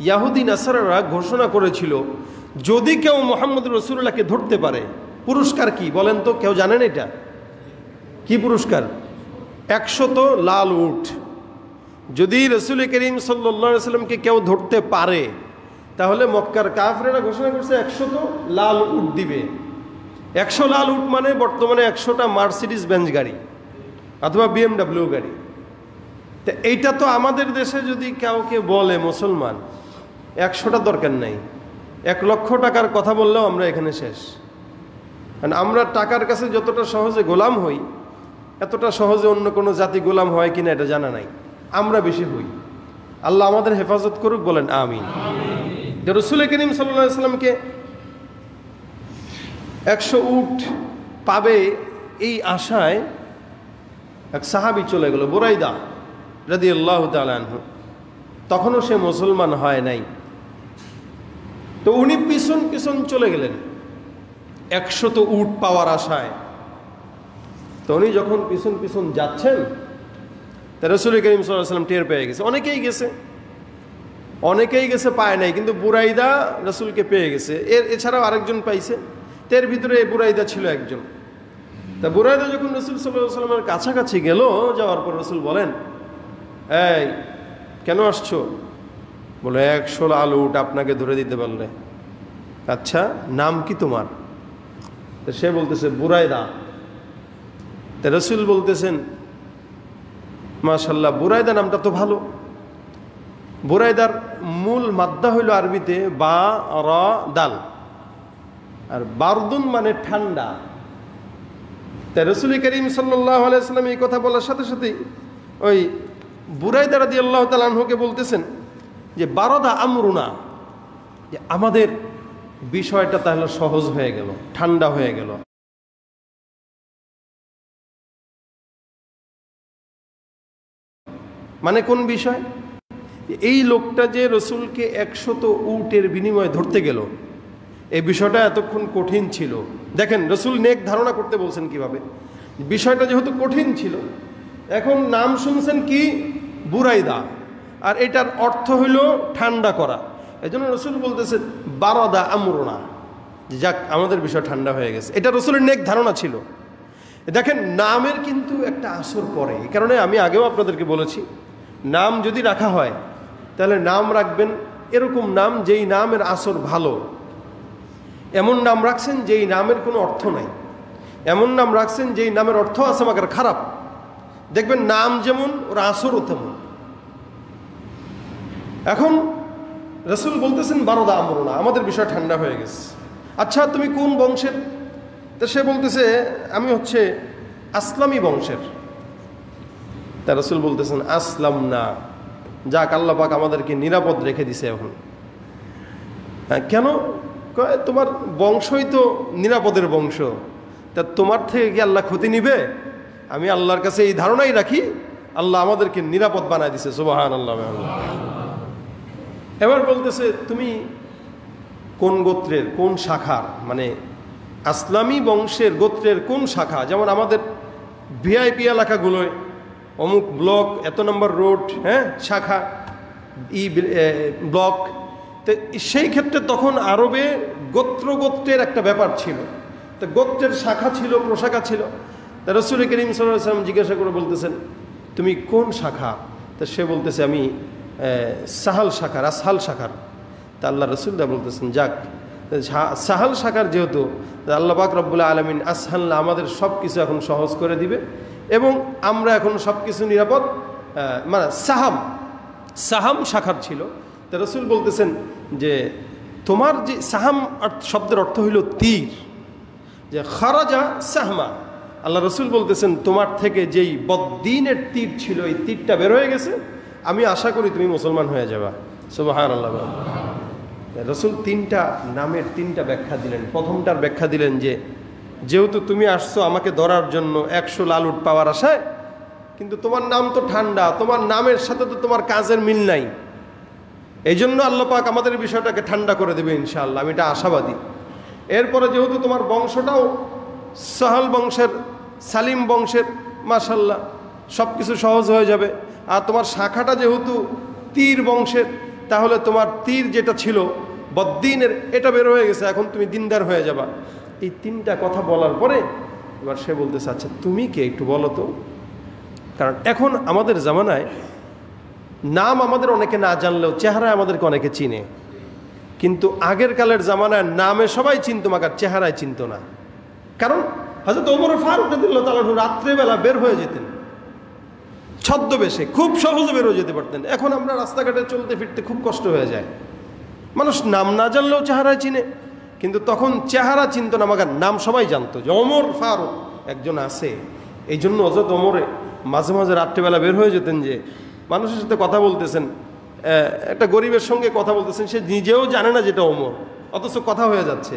ইয়াহুদি নাসারারা ঘোষণা করেছিল, যদি কেউ মুহাম্মদ রাসূলুল্লাহকে ধরতে পারে পুরস্কার কি বলেন তো? কেউ জানেন এটা কি পুরস্কার? 100 লাল উট। যদি রাসূল করিম সাল্লাল্লাহু আলাইহি ওয়াসাল্লামকে কেউ ধরতে পারে, তাহলে মক্কার কাফেররা ঘোষণা করছে 100 লাল উট দিবে। 100 লাল উট মানে বর্তমানে 100টা মার্সিডিজ বেঞ্জ গাড়ি অথবা BMW গাড়ি। তো এইটা তো আমাদের দেশে যদি কাউকে বলে মুসলমান, 100টা দরকার নাই, 1 লক্ষ টাকার কথা বললেও আমরা এখানে শেষ। কারণ আমরা টাকার কাছে যতটা সহজে গোলাম হই, এতটা সহজে অন্য কোনো জাতি গোলাম হয় কিনা এটা জানা নাই, আমরা বেশি হই। আল্লাহ আমাদের হেফাজত করুক, বলেন আমিন। রাসূল করিম সাল্লাল্লাহু আলাইহি ওয়াসাল্লামকে 100 উট পাবে এই আশায় এক সাহাবী চলে গেল, বুরাইদা রাদিয়াল্লাহু তাআলা আনহু। তখনও সে মুসলমান হয় নাই। তো উনি পিছন পিছন চলে গেলেন 100 উট পাওয়ার আশায়। তো উনি যখন পিছন পিছন যাচ্ছেন, তা রাসূল করিম সাল্লাল্লাহু আলাইহি ওয়াসাল্লাম টের পেয়ে গেছে। অনেকেই গেছে পায় নাই, কিন্তু বুরাইদা রাসূলকে পেয়ে গেছে। এছাড়াও আরেকজন পাইছে, এর ভিতরে বুরাইদা ছিল একজন। তা বুরাইদা যখন রাসূল সাল্লাল্লাহু আলাইহি ওয়াসাল্লামের কাছাকাছি গেল, যাওয়ার পর রাসূল বলেন, এই কেন আসছো? বলে 100 লাল উট আপনাকে ধরে দিতে পারলে। আচ্ছা নাম কি তোমার? তা সে বলতেছে বুরাইদা। তা রাসূল বলতেছেন, মাশাআল্লাহ বুরাইদা নামটা তো ভালো। বুরাইদার মূল মাদ্দা হইল আরবিতে বা রা দাল, আর বারদুন মানে ঠান্ডা। তাই রাসূল করিম সাল্লাল্লাহু আলাইহি ওয়াসাল্লাম এই কথা বলার সাথে সাথেই ওই বুরাইদা রাদিয়াল্লাহু তাআলা আনহুকে বলতেছেন যে বারাদা আমরুনা, যে আমাদের বিষয়টা তাহলে সহজ হয়ে গেল, ঠান্ডা হয়ে গেল। মানে কোন বিষয়? এই লোকটা যে রসুলকে 100 উটের বিনিময়ে ধরতে গেল, এই বিষয়টা এতক্ষণ কঠিন ছিল। দেখেন রসুল নেক ধারণা করতে বলছেন কিভাবে। বিষয়টা যেহেতু কঠিন ছিল, এখন নাম শুনছেন কি? বুরাইদা, আর এটার অর্থ হইল ঠান্ডা করা। এই জন্য রসুল বলতেছে বারাদা আমরুনা, যাক আমাদের বিষয় ঠান্ডা হয়ে গেছে। এটা রসুলের নেক ধারণা ছিল। দেখেন নামের কিন্তু একটা আসর পড়ে। এই কারণে আমি আগেও আপনাদেরকে বলেছি, নাম যদি রাখা হয় তাহলে নাম রাখবেন এরকম নাম যেই নামের আসর ভালো। এমন নাম রাখছেন যেই নামের কোনো অর্থ নাই, এমন নাম রাখছেন যেই নামের অর্থ আছে মাগার খারাপ। দেখবেন নাম যেমন ওর আসরও তেমন। এখন রসুল বলতেছেন বারাদা আমরুনা, আমাদের বিষয় ঠান্ডা হয়ে গেছে। আচ্ছা তুমি কোন বংশের? তা সে বলতেছে আমি হচ্ছে আসলামী বংশের। তা রসুল বলতেছেন আসলাম না, যাক আল্লাহ পাক আমাদেরকে নিরাপদ রেখে দিছে। এখন কেন? তোমার বংশই তো নিরাপদের বংশ, তা তোমার থেকে কি আল্লাহ ক্ষতি নিবে? আমি আল্লাহর কাছে এই ধারণাই রাখি, আল্লাহ আমাদেরকে নিরাপদ বানায় দিছে। সুবহানাল্লাহ। এবার বলতেছে তুমি কোন গোত্রের, কোন শাখার? মানে আসলামী বংশের গোত্রের কোন শাখা? যেমন আমাদের ভিআইপি এলাকাগুলোয় অমুক ব্লক, এত নম্বর রোড, হ্যাঁ শাখা ব্লক। তো সেই ক্ষেত্রে তখন আরবে গোত্রের একটা ব্যাপার ছিল। তো গোত্রের শাখা ছিল, প্রশাখা ছিল। তা রাসূল করিম সাল্লাল্লাহু আলাইহি ওয়াসাল্লাম জিজ্ঞাসা করে বলতেছেন তুমি কোন শাখা? তা সে বলতেছে আমি সাহাল শাখার, আসহাল শাখার। তা আল্লাহ রাসূলদা বলতেছেন যাক সাহাল শাখার যেহেতু, আল্লাহ পাক রব্বুল আলামিন আসহাল আমাদের সব কিছু এখন সহজ করে দিবে এবং আমরা এখন সব কিছু নিরাপদ। মানে সাহাম শাখার ছিল। তা রাসূল বলতেছেন যে তোমার যে সাহাম শব্দের অর্থ হইল তীর, যে খারাজা সাহমা। আল্লাহ রসুল বলতেছেন তোমার থেকে যেই বদ্দিনের তীর ছিল, এই তীরটা বের হয়ে গেছে। আমি আশা করি তুমি মুসলমান হয়ে যাবা। সুবহানাল্লাহ। রসুল নামের তিনটা ব্যাখ্যা দিলেন। প্রথমটার ব্যাখ্যা দিলেন যে যেহেতু তুমি আসছো আমাকে ধরার জন্য 100 লাল উট পাওয়ার আশায়, কিন্তু তোমার নাম তো ঠান্ডা, তোমার নামের সাথে তো তোমার কাজের মিল নাই, এই জন্য আল্লাহ পাক আমাদের বিষয়টাকে ঠান্ডা করে দেবে ইনশাআল্লাহ, আমি এটা আশাবাদী। এরপরে যেহেতু তোমার বংশটাও সাহাল বংশের, সালিম বংশের, মাশাআল্লাহ সব কিছু সহজ হয়ে যাবে। আর তোমার শাখাটা যেহেতু তীর বংশের, তাহলে তোমার তীর যেটা ছিল বদ্দিনের, এটা বের হয়ে গেছে, এখন তুমি দিনদার হয়ে যাবা। এই তিনটা কথা বলার পরে এবার সে বলতেছে আচ্ছা তুমি কে একটু বলো তো। কারণ এখন আমাদের জামানায় নাম আমাদের অনেকে না জানলেও চেহারায় আমাদেরকে অনেকে চিনে, কিন্তু আগের কালের জামানায় নামে সবাই চিনতো মাগার চেহারায় চিনতো না। কারণ হযরত ওমর ফারুক রাদিয়াল্লাহু তাআলা রাত্রেবেলা বের হয়ে যেতেন ছদ্মবেশে, খুব সহজে বের হয়ে যেতে পারতেন। এখন আমরা রাস্তাঘাটে চলতে ফিরতে খুব কষ্ট হয়ে যায়। মানুষ নাম না জানলেও চেহারায় চিনে, কিন্তু তখন চেহারা চিনতো না মাগার নাম সবাই জানতো যে ওমর ফারুক একজন আছে। এই জন্য হযরত ওমরে মাঝে মাঝে রাত্রেবেলা বের হয়ে যেতেন, যে মানুষের সাথে কথা বলতেছেন, একটা গরিবের সঙ্গে কথা বলতেছেন, সে নিজেও জানে না যেটা ওমর, অথচ কথা হয়ে যাচ্ছে।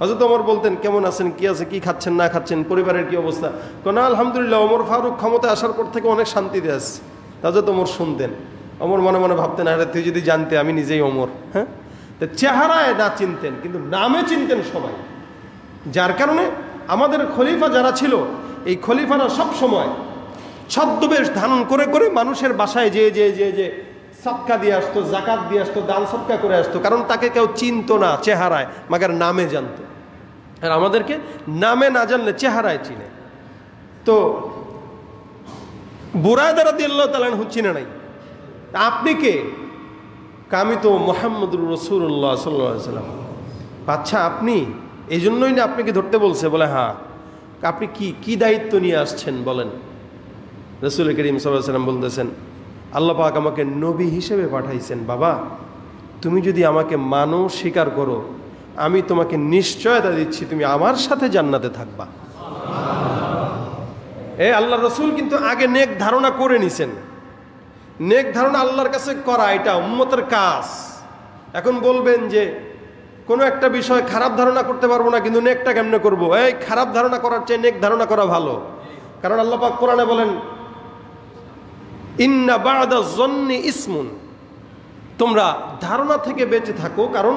হযরত ওমর বলতেন কেমন আছেন, কি আছে, কি খাচ্ছেন না খাচ্ছেন, পরিবারের কি অবস্থা? না আলহামদুলিল্লাহ, ওমর ফারুক ক্ষমতায় আসার পর থেকে অনেক শান্তিতে আছে। হযরত ওমর শুনতেন, ওমর মনে মনে ভাবতেন আরে তুই যদি জানতে আমি নিজেই ওমর। হ্যাঁ, তো চেহারায় না চিনতেন কিন্তু নামে চিনতেন সবাই। যার কারণে আমাদের খলিফা যারা ছিল, এই খলিফারা সব সময় ছদ্মবেশ ধারণ করে করে মানুষের বাসায় যে সদকা দিয়ে আসতো, জাকাত দিয়ে আসতো, দান সদকা করে আসতো, কারণ তাকে কেউ চিনতো না চেহারায়, মাগার নামে জানতো। আর আমাদেরকে নামে না জানলে চেহারায় চিনে। তো বুরায়দা রাদিয়াল্লাহু তাআলা আনহু চিনে নাই। আপনি কে? আমি তো মুহাম্মদুর রাসূলুল্লাহ সাল্লাল্লাহু আলাইহি ওয়াসাল্লাম। আচ্ছা আপনি, এই জন্যই না আপনাকে ধরতে বলছে? বলে হ্যাঁ। আপনি কি দায়িত্ব নিয়ে আসছেন বলেন? রাসূল করিম সাল্লাল্লাহু আলাইহি ওয়াসাল্লাম বলতেছেন আল্লাহ পাক আমাকে নবী হিসেবে পাঠাইছেন। বাবা তুমি যদি আমাকে মানো, স্বীকার করো, আমি তোমাকে নিশ্চয়তা দিচ্ছি তুমি আমার সাথে জান্নাতে থাকবা। আল্লাহ রসুল কিন্তু আগে নেক ধারণা করে নিছেন। নেক ধারণা আল্লাহর কাছে করা এটা উম্মতের কাজ। এখন বলবেন যে কোনো একটা বিষয় খারাপ ধারণা করতে পারবো না, কিন্তু নেকটা কেমনে করবো? এই খারাপ ধারণা করার চেয়ে নেক ধারণা করা ভালো। কারণ আল্লাহ পাক কোরআনে বলেন, ইন্না বা'দা যন্নি ইসমুন, তোমরা ধারণা থেকে বেঁচে থাকো, কারণ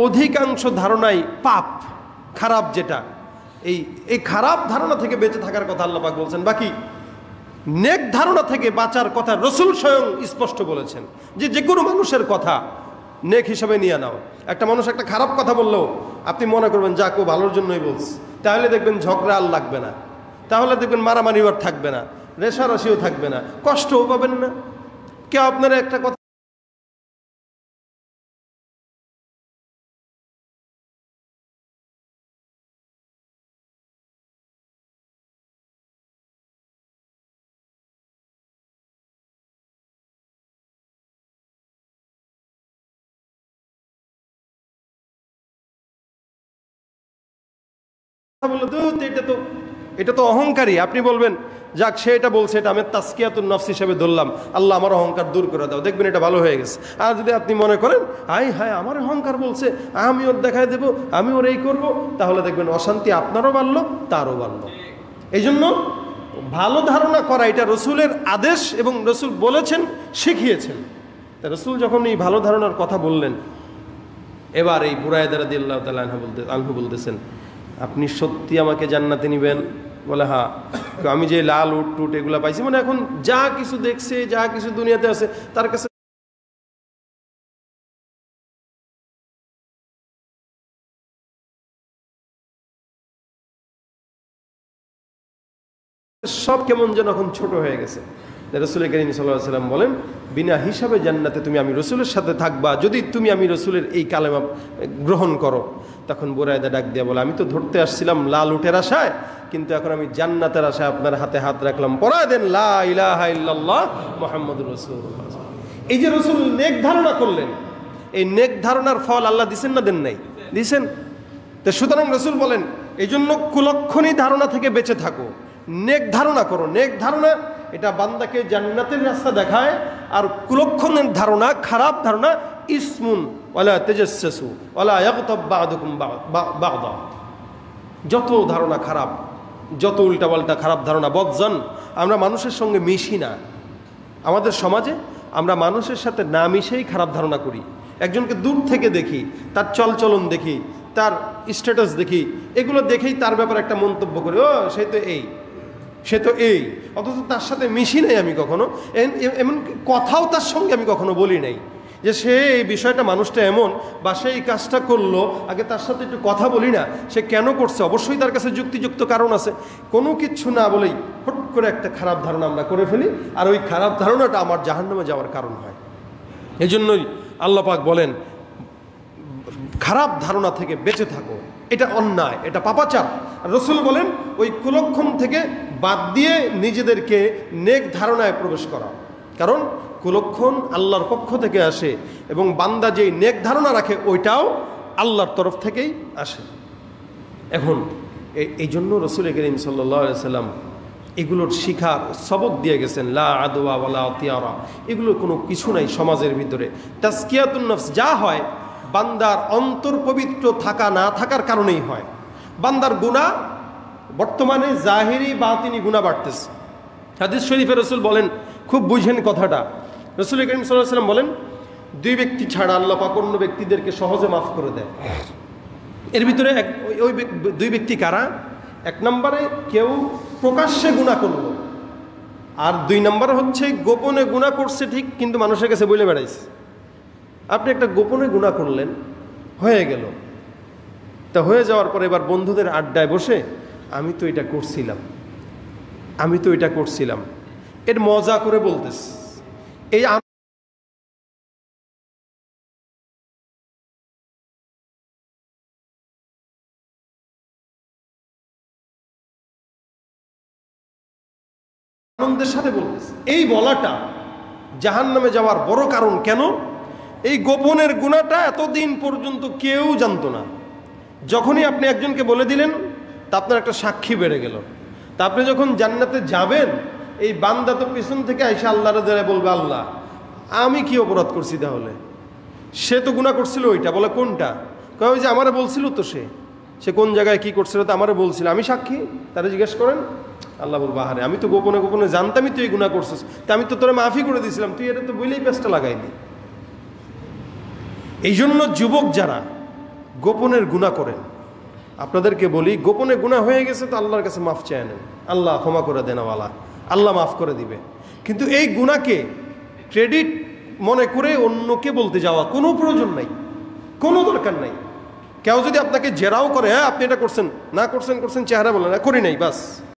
অধিকাংশ ধারণাই পাপ, খারাপ যেটা, এই খারাপ ধারণা থেকে বেঁচে থাকার কথা আল্লাহ পাক বলছেন। বাকি নেক ধারণা থেকে বাঁচার কথা রাসূল স্বয়ং স্পষ্ট বলেছেন, যে কোনো মানুষের কথা নেক হিসাবে নিয়ে নাও। একটা মানুষ একটা খারাপ কথা বললেও আপনি মনে করবেন যাক ও ভালোর জন্যই বলছে, তাহলে দেখবেন ঝগড়া আর লাগবে না, তাহলে দেখবেন মারামারি আর থাকবে না, রেশারেশিও থাকবে না, কষ্টও পাবেন না। কেউ আপনার একটা কথা বললো, এটা তো অহংকারী। আপনি বলবেন যাক সে এটা বলছে, এটা আমি তাসকিয়াতুন নফস হিসেবে ধরলাম, আল্লাহ আমার অহংকার দূর করে দাও, দেখবেন এটা ভালো হয়ে গেছে। আর যদি আপনি মনে করেন হায় আমার অহংকার বলছে, আমি ওর দেখায় দেব, আমি ওর এই করবো, তাহলে দেখবেন অশান্তি আপনারও বাড়লো, তারও বাড়লো। এই জন্য ভালো ধারণা করা এটা রসুলের আদেশ, এবং রসুল বলেছেন, শিখিয়েছেন। তা রসুল যখন এই ভালো ধারণার কথা বললেন, এবার এই বুরায়দা রাদিয়াল্লাহু তাআলা আনহু বলতেছেন, আপনি সত্যি আমাকে জান্নাতে নিবেন? বলে হ্যাঁ। আমি যে লাল উট টুট এগুলা পাইছি, মানে এখন যা কিছু দেখছে, যা কিছু দুনিয়াতে আছে তার কাছে সব কেমন যেন এখন ছোট হয়ে গেছে। রাসূল করিম সাল্লাল্লাহু আলাইহি ওয়াসাল্লাম বলেন, বিনা হিসাবে জান্নাতে তুমি আমি রসুলের সাথে থাকবা, যদি তুমি আমি রসুলের এই কালেমা গ্রহণ করো। তখন বুরায়দা ডাক দিয়ে বলে, আমি তো ধরতে আসছিলাম লাল উটের আশায়, কিন্তু এখন আমি জান্নাতের আশায় আপনার হাতে হাত রাখলাম, পড়ায় দেন লা ইলাহা ইল্লাল্লাহ মুহাম্মাদুর রাসূলুল্লাহ। এই যে রসুল নেক ধারণা করলেন, এই নেক ধারণার ফল আল্লাহ দিছেন না দেন নাই? দিছেন। তো সুতরাং রসুল বলেন, এই জন্য কুলক্ষণী ধারণা থেকে বেঁচে থাকো, নেক ধারণা করো। নেক ধারণা এটা বান্দাকে জান্নাতের রাস্তা দেখায়, আর কুলক্ষণের ধারণা, খারাপ ধারণা, ইসমুন ওয়ালা তাজাসসু ওয়ালা ইয়াগতাব বা'দুকুম বা'দা। যত ধারণা খারাপ, যত উল্টাপাল্টা খারাপ ধারণা, বদজন, আমরা মানুষের সঙ্গে মিশি না। আমাদের সমাজে আমরা মানুষের সাথে না মিশেই খারাপ ধারণা করি। একজনকে দূর থেকে দেখি, তার চলচলন দেখি, তার স্ট্যাটাস দেখি, এগুলো দেখেই তার ব্যাপারে একটা মন্তব্য করি, ও সে তো এই, অথচ তার সাথে মিশি নাই আমি কখনো, এমন কথাও তার সঙ্গে আমি কখনো বলি নাই যে সে এই বিষয়টা, মানুষটা এমন, বা সে এই কাজটা করলো, আগে তার সাথে একটু কথা বলি না, সে কেন করছে, অবশ্যই তার কাছে যুক্তিযুক্ত কারণ আছে। কোনো কিচ্ছু না বলেই হট করে একটা খারাপ ধারণা আমরা করে ফেলি, আর ওই খারাপ ধারণাটা আমার জাহান্নামে যাওয়ার কারণ হয়। এই জন্যই আল্লাহ পাক বলেন, খারাপ ধারণা থেকে বেঁচে থাকো, এটা অন্যায়, এটা পাপাচার। রসুল বলেন, ওই কুলক্ষণ থেকে বাদ দিয়ে নিজেদেরকে নেক ধারণায় প্রবেশ করা। কারণ কুলক্ষণ আল্লাহর পক্ষ থেকে আসে, এবং বান্দা যেই নেক ধারণা রাখে ওইটাও আল্লাহর তরফ থেকেই আসে। এখন এই জন্য রসুল করিম সাল্লাল্লাহু আলাইহি সাল্লাম এগুলোর শিখার সবক দিয়ে গেছেন, লা আদওয়া ওয়ালা তিয়ারা, এগুলো কোনো কিছু নাই সমাজের ভিতরে। তাজকিয়াতুন নফস যা হয়, বান্দার অন্তর পবিত্র থাকা না থাকার কারণেই হয়। বান্দার গুনাহ বর্তমানে জাহিরি বাতিনি গুনাহ বাড়তেছে। হাদিস শরীফে রসুল বলেন, খুব বুঝেন কথাটা, রসুল করিম সাল্লাল্লাহু আলাইহি সাল্লাম বলেন, দুই ব্যক্তি ছাড়া আল্লাহ পাক অন্য ব্যক্তিদেরকে সহজে মাফ করে দেয়। এর ভিতরে ওই দুই ব্যক্তি কারা? এক নম্বরে কেউ প্রকাশ্যে গুনাহ করলো, আর দুই নম্বর হচ্ছে গোপনে গুনাহ করছে ঠিক, কিন্তু মানুষের কাছে বলে বেড়াইছে। আপনি একটা গোপনে গুনাহ করলেন, হয়ে গেল, তা হয়ে যাওয়ার পরে এবার বন্ধুদের আড্ডায় বসে, আমি তো এটা করছিলাম, এর মজা করে বলতেছে। এই আনন্দের সাথে বলতেছে, এই বলাটা জাহান্নামে যাওয়ার বড় কারণ। কেন? এই গোপনের গুনাহটা এতদিন পর্যন্ত কেউ জানতো না। যখনই আপনি একজনকে বলে দিলেন, তা আপনার একটা সাক্ষী বেড়ে গেল, তা আপনি যখন জান্নাতে যাবেন, এই বান্দা তো পিছন থেকে আইসা আল্লাহর দ্বারা বলবে, আল্লাহ আমি কি অপরাধ করছি তাহলে? সে তো গুনাহ করছিল, ওইটা বলে কোনটা? কয় ওই যে আমারে বলছিল তো, সে কোন জায়গায় কি করছিল তো আমারে বলছিল, আমি সাক্ষী, তারা জিজ্ঞেস করেন। আল্লাহ বলবো, আরে আমি তো গোপনে গোপনে জানতামই তুই এই গুনাহ করছিস, তা আমি তো তোরে মাফি করে দিয়েছিলাম, তুই এটা তো বইলেই পেঁচটা লাগাইনি। এই জন্য যুবক যারা গোপনের গুনাহ করেন, আপনাদেরকে বলি, গোপনে গুনাহ হয়ে গেছে তো আল্লাহর কাছে মাফ চেয়ে নেন, আল্লাহ ক্ষমা করে দেন, আল্লাহ মাফ করে দিবে। কিন্তু এই গুনাহকে ক্রেডিট মনে করে অন্যকে বলতে যাওয়া কোনো প্রয়োজন নাই, কোনো দরকার নাই। কেউ যদি আপনাকে জেরাও করে, হ্যাঁ আপনি এটা করছেন, না করছেন, চেহারা বলেন, করি নাই, বাস।